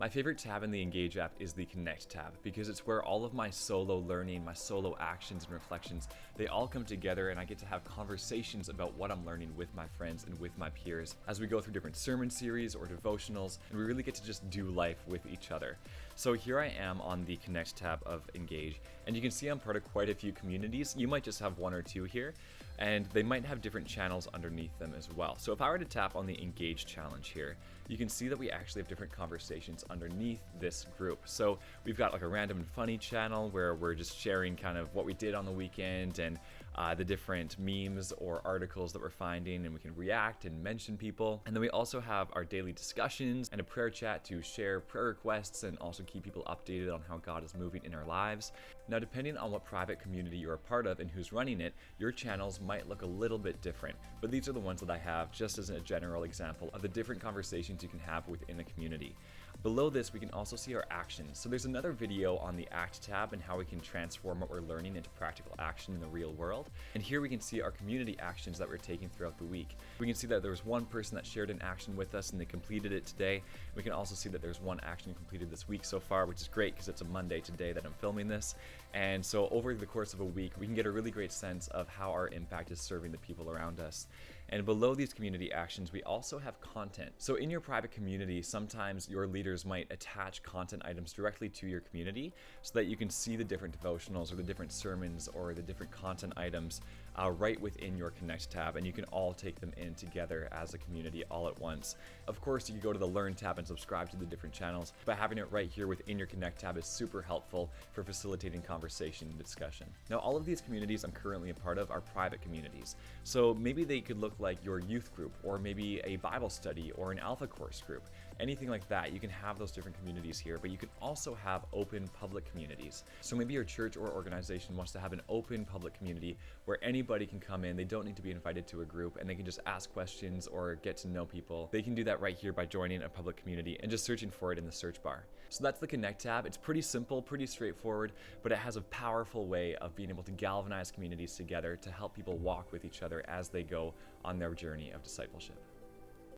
My favorite tab in the Engage app is the Connect tab because it's where all of my solo learning, my solo actions and reflections, they all come together and I get to have conversations about what I'm learning with my friends and with my peers as we go through different sermon series or devotionals, and we really get to just do life with each other. So here I am on the Connect tab of Engage, and you can see I'm part of quite a few communities. You might just have one or two here, and they might have different channels underneath them as well. So if I were to tap on the Engage challenge here, you can see that we actually have different conversations underneath this group. So we've got like a random and funny channel where we're just sharing kind of what we did on the weekend and the different memes or articles that we're finding, and we can react and mention people. And then we also have our daily discussions and a prayer chat to share prayer requests and also keep people updated on how God is moving in our lives. Now, depending on what private community you're a part of and who's running it, your channels might look a little bit different, but these are the ones that I have just as a general example of the different conversations you can have within a community. Below this, we can also see our actions. So there's another video on the Act tab and how we can transform what we're learning into practical action in the real world. And here we can see our community actions that we're taking throughout the week. We can see that there was one person that shared an action with us and they completed it today. We can also see that there's one action completed this week so far, which is great because it's a Monday today that I'm filming this. And so over the course of a week, we can get a really great sense of how our impact is serving the people around us. And below these community actions, we also have content. So in your private community, sometimes your leaders might attach content items directly to your community so that you can see the different devotionals or the different sermons or the different content items right within your Connect tab, and you can all take them in together as a community all at once. Of course, you can go to the Learn tab and subscribe to the different channels, but having it right here within your Connect tab is super helpful for facilitating conversation and discussion. Now, all of these communities I'm currently a part of are private communities. So maybe they could look like your youth group, or maybe a Bible study or an Alpha Course group, anything like that. You can have those different communities here, but you can also have open public communities. So maybe your church or organization wants to have an open public community where anybody can come in. They don't need to be invited to a group, and they can just ask questions or get to know people. They can do that right here by joining a public community and just searching for it in the search bar. So that's the Connect tab. It's pretty simple, pretty straightforward, but it has a powerful way of being able to galvanize communities together to help people walk with each other as they go on their journey of discipleship.